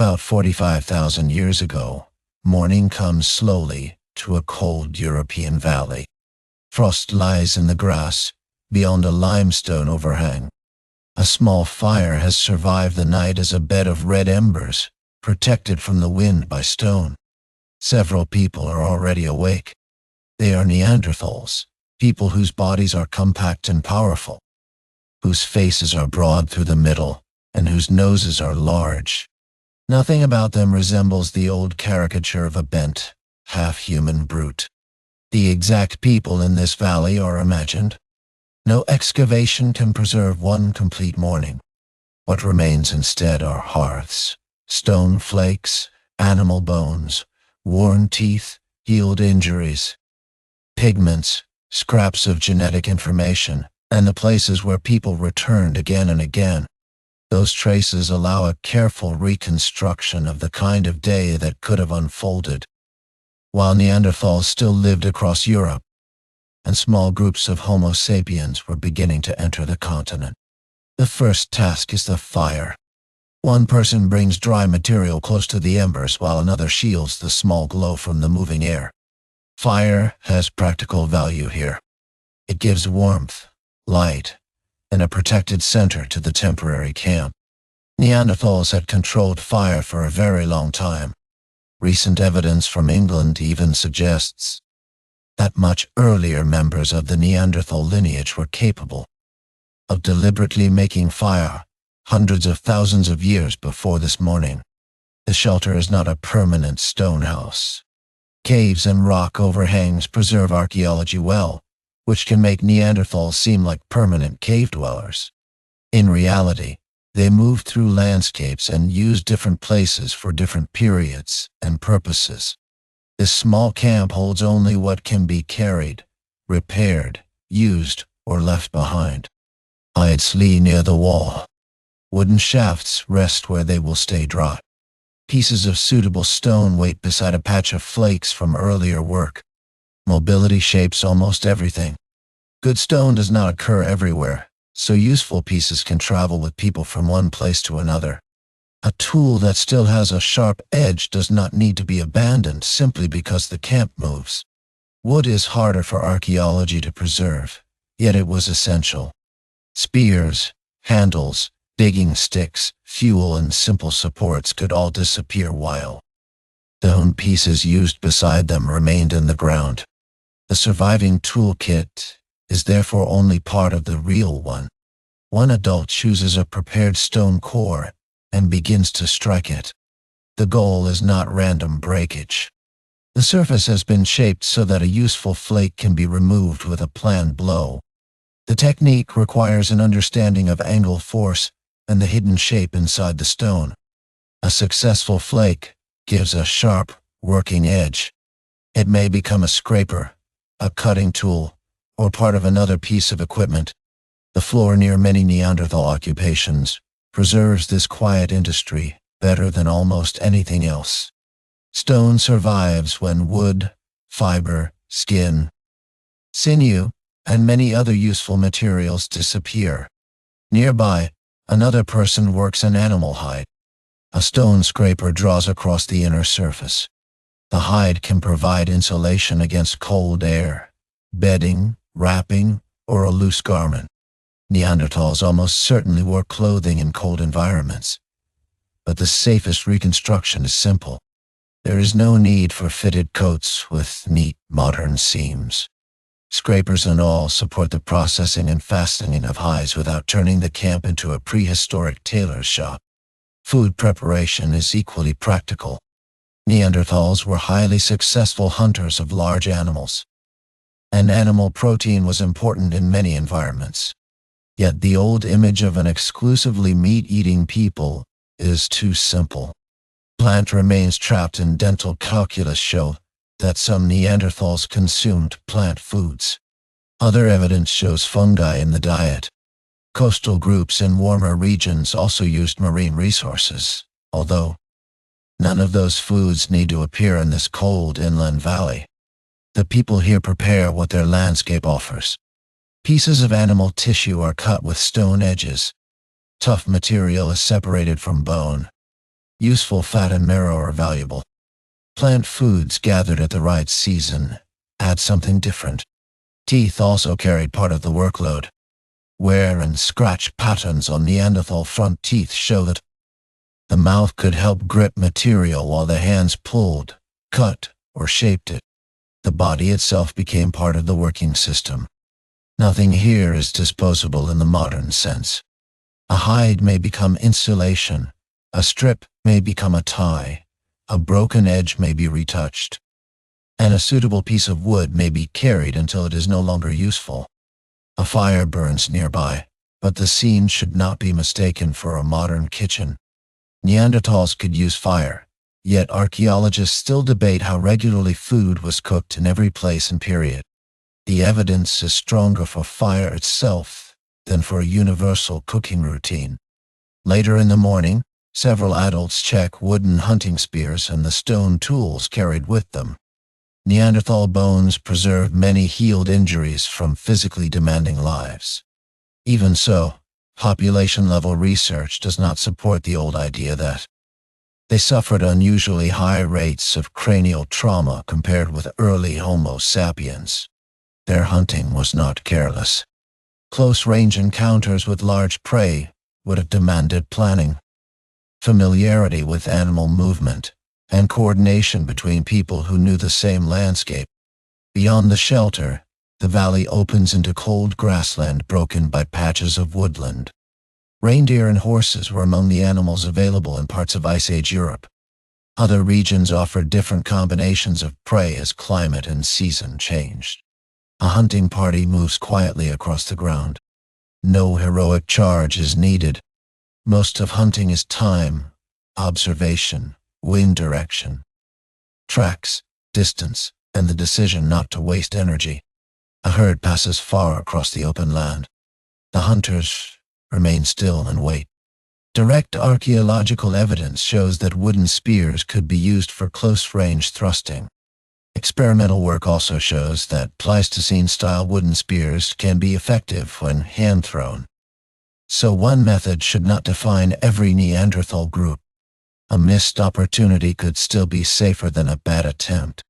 About 45,000 years ago, morning comes slowly to a cold European valley. Frost lies in the grass, beyond a limestone overhang. A small fire has survived the night as a bed of red embers, protected from the wind by stone. Several people are already awake. They are Neanderthals, people whose bodies are compact and powerful, whose faces are broad through the middle, and whose noses are large. Nothing about them resembles the old caricature of a bent, half-human brute. The exact people in this valley are imagined. No excavation can preserve one complete morning. What remains instead are hearths, stone flakes, animal bones, worn teeth, healed injuries, pigments, scraps of genetic information, and the places where people returned again and again. Those traces allow a careful reconstruction of the kind of day that could have unfolded while Neanderthals still lived across Europe, and small groups of Homo sapiens were beginning to enter the continent. The first task is the fire. One person brings dry material close to the embers while another shields the small glow from the moving air. Fire has practical value here. It gives warmth, light, and a protected center to the temporary camp. Neanderthals had controlled fire for a very long time. Recent evidence from England even suggests that much earlier members of the Neanderthal lineage were capable of deliberately making fire hundreds of thousands of years before this morning. The shelter is not a permanent stone house. Caves and rock overhangs preserve archaeology well, which can make Neanderthals seem like permanent cave dwellers. In reality, they moved through landscapes and used different places for different periods and purposes. This small camp holds only what can be carried, repaired, used, or left behind. Hides lie near the wall. Wooden shafts rest where they will stay dry. Pieces of suitable stone wait beside a patch of flakes from earlier work. Mobility shapes almost everything. Good stone does not occur everywhere, so useful pieces can travel with people from one place to another. A tool that still has a sharp edge does not need to be abandoned simply because the camp moves. Wood is harder for archaeology to preserve, yet it was essential. Spears, handles, digging sticks, fuel, and simple supports could all disappear while stone pieces used beside them remained in the ground. The surviving toolkit is therefore only part of the real one. One adult chooses a prepared stone core and begins to strike it. The goal is not random breakage. The surface has been shaped so that a useful flake can be removed with a planned blow. The technique requires an understanding of angle force and the hidden shape inside the stone. A successful flake gives a sharp, working edge. It may become a scraper, a cutting tool, or part of another piece of equipment. The floor near many Neanderthal occupations preserves this quiet industry better than almost anything else. Stone survives when wood, fiber, skin, sinew, and many other useful materials disappear. Nearby, another person works an animal hide. A stone scraper draws across the inner surface. The hide can provide insulation against cold air, bedding, wrapping, or a loose garment. Neanderthals almost certainly wore clothing in cold environments. But the safest reconstruction is simple. There is no need for fitted coats with neat, modern seams. Scrapers and all support the processing and fastening of hides without turning the camp into a prehistoric tailor's shop. Food preparation is equally practical. Neanderthals were highly successful hunters of large animals, and animal protein was important in many environments. Yet the old image of an exclusively meat-eating people is too simple. Plant remains trapped in dental calculus show that some Neanderthals consumed plant foods. Other evidence shows fungi in the diet. Coastal groups in warmer regions also used marine resources, although none of those foods need to appear in this cold inland valley. The people here prepare what their landscape offers. Pieces of animal tissue are cut with stone edges. Tough material is separated from bone. Useful fat and marrow are valuable. Plant foods gathered at the right season add something different. Teeth also carried part of the workload. Wear and scratch patterns on Neanderthal front teeth show that the mouth could help grip material while the hands pulled, cut, or shaped it. The body itself became part of the working system. Nothing here is disposable in the modern sense. A hide may become insulation, a strip may become a tie, a broken edge may be retouched, and a suitable piece of wood may be carried until it is no longer useful. A fire burns nearby, but the scene should not be mistaken for a modern kitchen. Neanderthals could use fire, yet archaeologists still debate how regularly food was cooked in every place and period. The evidence is stronger for fire itself than for a universal cooking routine. Later in the morning, several adults check wooden hunting spears and the stone tools carried with them. Neanderthal bones preserved many healed injuries from physically demanding lives. Even so, population-level research does not support the old idea that they suffered unusually high rates of cranial trauma compared with early Homo sapiens. Their hunting was not careless. Close-range encounters with large prey would have demanded planning, familiarity with animal movement, and coordination between people who knew the same landscape. Beyond the shelter, the valley opens into cold grassland broken by patches of woodland. Reindeer and horses were among the animals available in parts of Ice Age Europe. Other regions offered different combinations of prey as climate and season changed. A hunting party moves quietly across the ground. No heroic charge is needed. Most of hunting is time, observation, wind direction, tracks, distance, and the decision not to waste energy. A herd passes far across the open land. The hunters remain still and wait. Direct archaeological evidence shows that wooden spears could be used for close-range thrusting. Experimental work also shows that Pleistocene-style wooden spears can be effective when hand-thrown. So one method should not define every Neanderthal group. A missed opportunity could still be safer than a bad attempt.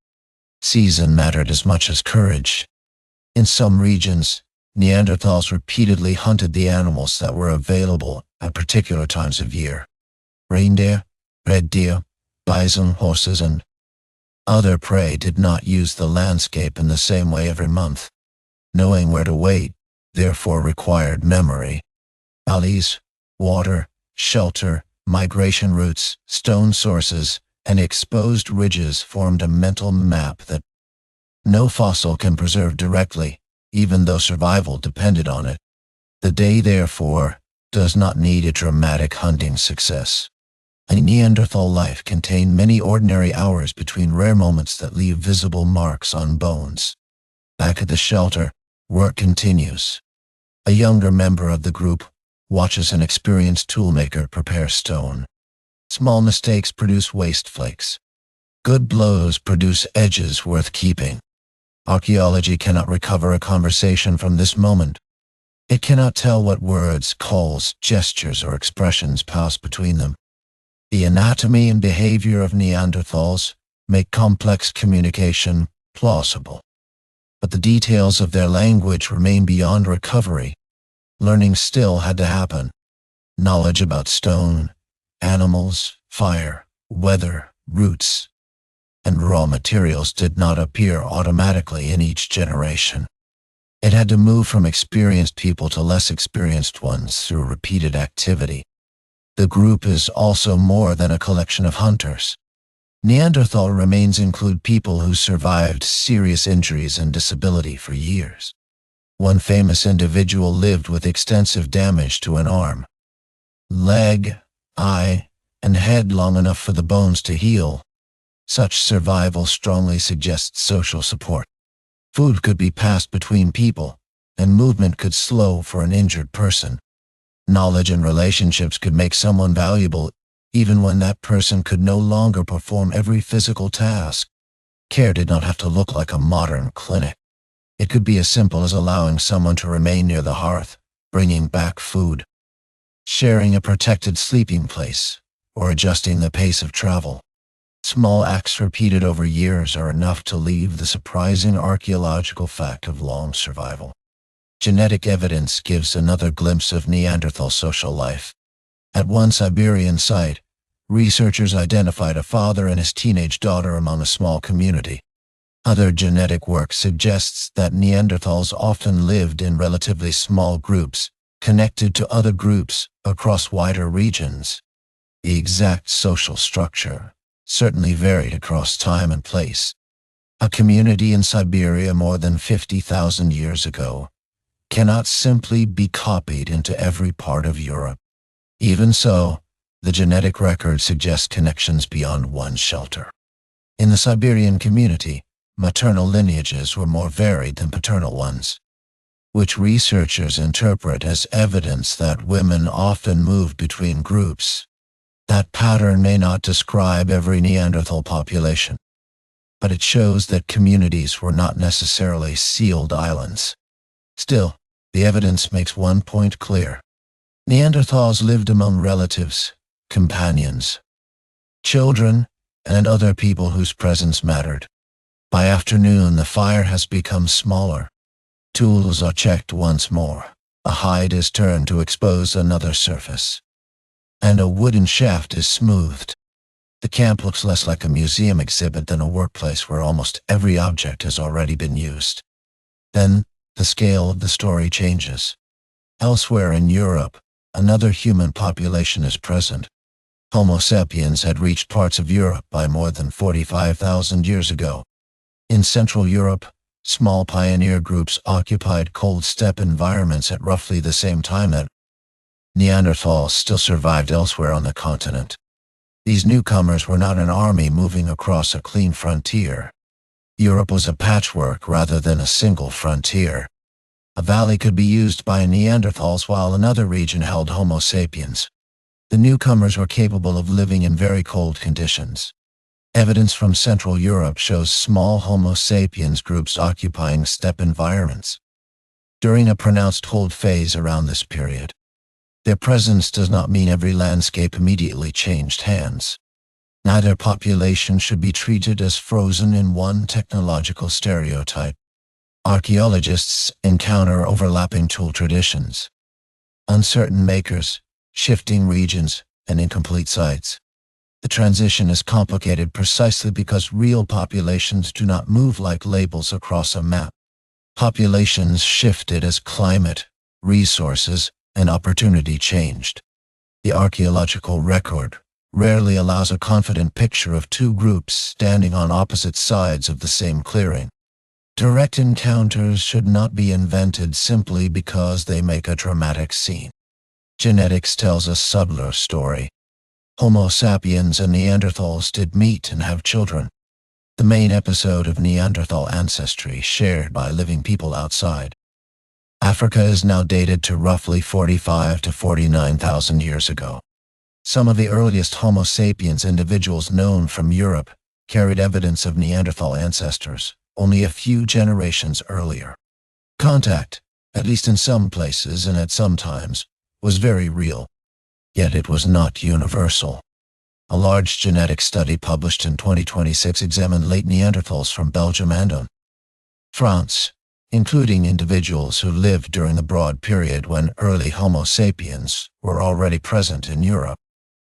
Season mattered as much as courage. In some regions, Neanderthals repeatedly hunted the animals that were available at particular times of year. Reindeer, red deer, bison, horses, and other prey did not use the landscape in the same way every month. Knowing where to wait, therefore, required memory. Valleys, water, shelter, migration routes, stone sources, and exposed ridges formed a mental map that no fossil can preserve directly, even though survival depended on it. The day, therefore, does not need a dramatic hunting success. A Neanderthal life contained many ordinary hours between rare moments that leave visible marks on bones. Back at the shelter, work continues. A younger member of the group watches an experienced toolmaker prepare stone. Small mistakes produce waste flakes. Good blows produce edges worth keeping. Archaeology cannot recover a conversation from this moment. It cannot tell what words, calls, gestures, or expressions pass between them. The anatomy and behavior of Neanderthals make complex communication plausible. But the details of their language remain beyond recovery. Learning still had to happen. Knowledge about stone, animals, fire, weather, roots, and raw materials did not appear automatically in each generation. It had to move from experienced people to less experienced ones through repeated activity. The group is also more than a collection of hunters. Neanderthal remains include people who survived serious injuries and disability for years. One famous individual lived with extensive damage to an arm, leg, eye, and head long enough for the bones to heal. Such survival strongly suggests social support. Food could be passed between people, and movement could slow for an injured person. Knowledge and relationships could make someone valuable, even when that person could no longer perform every physical task. Care did not have to look like a modern clinic. It could be as simple as allowing someone to remain near the hearth, bringing back food, sharing a protected sleeping place, or adjusting the pace of travel. Small acts repeated over years are enough to leave the surprising archaeological fact of long survival. Genetic evidence gives another glimpse of Neanderthal social life. At one Siberian site, researchers identified a father and his teenage daughter among a small community. Other genetic work suggests that Neanderthals often lived in relatively small groups, connected to other groups across wider regions. The exact social structure certainly varied across time and place. A community in Siberia more than 50,000 years ago cannot simply be copied into every part of Europe. Even so, the genetic record suggests connections beyond one shelter. In the Siberian community, maternal lineages were more varied than paternal ones, which researchers interpret as evidence that women often moved between groups. That pattern may not describe every Neanderthal population, but it shows that communities were not necessarily sealed islands. Still, the evidence makes one point clear. Neanderthals lived among relatives, companions, children, and other people whose presence mattered. By afternoon, the fire has become smaller. Tools are checked once more. A hide is turned to expose another surface, and a wooden shaft is smoothed. The camp looks less like a museum exhibit than a workplace where almost every object has already been used. Then, the scale of the story changes. Elsewhere in Europe, another human population is present. Homo sapiens had reached parts of Europe by more than 45,000 years ago. In Central Europe, small pioneer groups occupied cold steppe environments at roughly the same time that Neanderthals still survived elsewhere on the continent. These newcomers were not an army moving across a clean frontier. Europe was a patchwork rather than a single frontier. A valley could be used by Neanderthals while another region held Homo sapiens. The newcomers were capable of living in very cold conditions. Evidence from Central Europe shows small Homo sapiens groups occupying steppe environments during a pronounced cold phase around this period. Their presence does not mean every landscape immediately changed hands. Neither population should be treated as frozen in one technological stereotype. Archaeologists encounter overlapping tool traditions, uncertain makers, shifting regions, and incomplete sites. The transition is complicated precisely because real populations do not move like labels across a map. Populations shifted as climate, resources, and opportunity changed. The archaeological record rarely allows a confident picture of two groups standing on opposite sides of the same clearing. Direct encounters should not be invented simply because they make a dramatic scene. Genetics tells a subtler story. Homo sapiens and Neanderthals did meet and have children. The main episode of Neanderthal ancestry shared by living people outside. Africa is now dated to roughly 45 to 49,000 years ago. Some of the earliest Homo sapiens individuals known from Europe carried evidence of Neanderthal ancestors only a few generations earlier. Contact, at least in some places and at some times, was very real, yet it was not universal. A large genetic study published in 2026 examined late Neanderthals from Belgium and France, including individuals who lived during the broad period when early Homo sapiens were already present in Europe.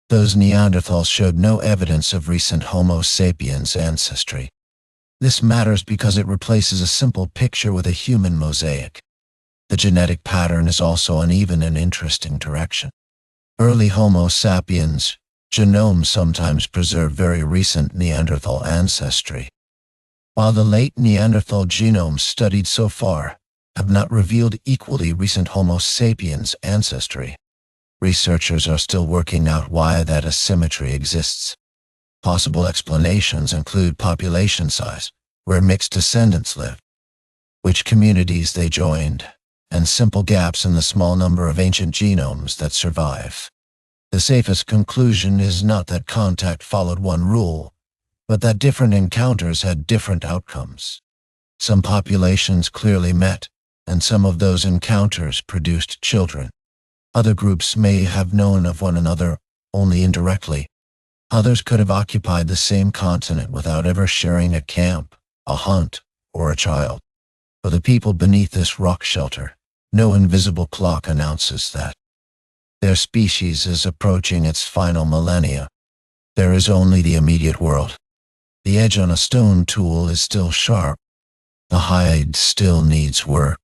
Those Neanderthals showed no evidence of recent Homo sapiens ancestry. This matters because it replaces a simple picture with a human mosaic. The genetic pattern is also uneven in interesting direction. Early Homo sapiens genomes sometimes preserve very recent Neanderthal ancestry, while the late Neanderthal genomes studied so far have not revealed equally recent Homo sapiens ancestry. Researchers are still working out why that asymmetry exists. Possible explanations include population size, where mixed descendants lived, which communities they joined, and simple gaps in the small number of ancient genomes that survive. The safest conclusion is not that contact followed one rule, but that different encounters had different outcomes. Some populations clearly met, and some of those encounters produced children. Other groups may have known of one another only indirectly. Others could have occupied the same continent without ever sharing a camp, a hunt, or a child. For the people beneath this rock shelter, no invisible clock announces that their species is approaching its final millennia. There is only the immediate world. The edge on a stone tool is still sharp. The hide still needs work.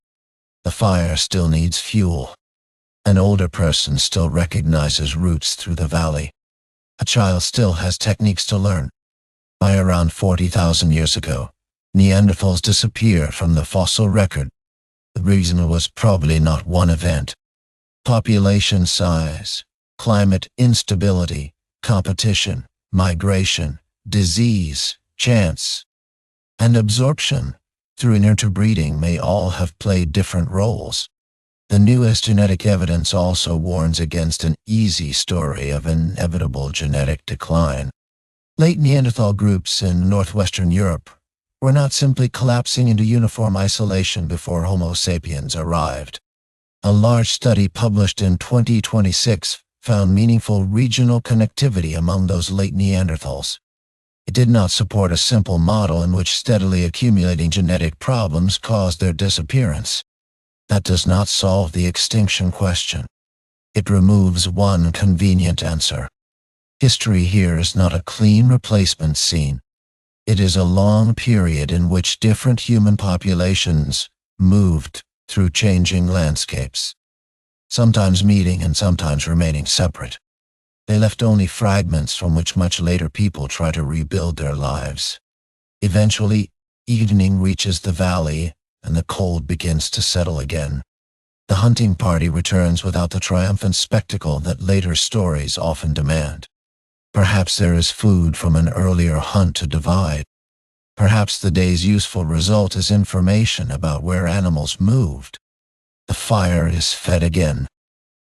The fire still needs fuel. An older person still recognizes roots through the valley. A child still has techniques to learn. By around 40,000 years ago, Neanderthals disappeared from the fossil record. The reason was probably not one event. Population size, climate instability, competition, migration, disease, chance, and absorption through interbreeding may all have played different roles. The newest genetic evidence also warns against an easy story of inevitable genetic decline. Late Neanderthal groups in northwestern Europe were not simply collapsing into uniform isolation before Homo sapiens arrived. A large study published in 2026 found meaningful regional connectivity among those late Neanderthals. It did not support a simple model in which steadily accumulating genetic problems caused their disappearance. That does not solve the extinction question. It removes one convenient answer. History here is not a clean replacement scene. It is a long period in which different human populations moved through changing landscapes, sometimes meeting and sometimes remaining separate. They left only fragments from which much later people try to rebuild their lives. Eventually, evening reaches the valley and the cold begins to settle again. The hunting party returns without the triumphant spectacle that later stories often demand. Perhaps there is food from an earlier hunt to divide. Perhaps the day's useful result is information about where animals moved. The fire is fed again.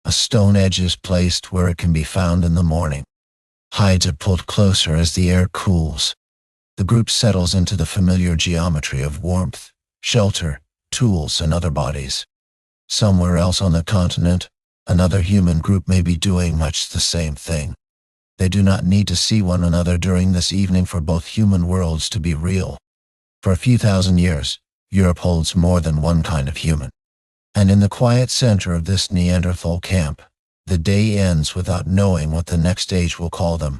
A stone edge is placed where it can be found in the morning. Hides are pulled closer as the air cools. The group settles into the familiar geometry of warmth, shelter, tools, and other bodies. Somewhere else on the continent, another human group may be doing much the same thing. They do not need to see one another during this evening for both human worlds to be real. For a few thousand years, Europe holds more than one kind of human. And in the quiet center of this Neanderthal camp, the day ends without knowing what the next age will call them.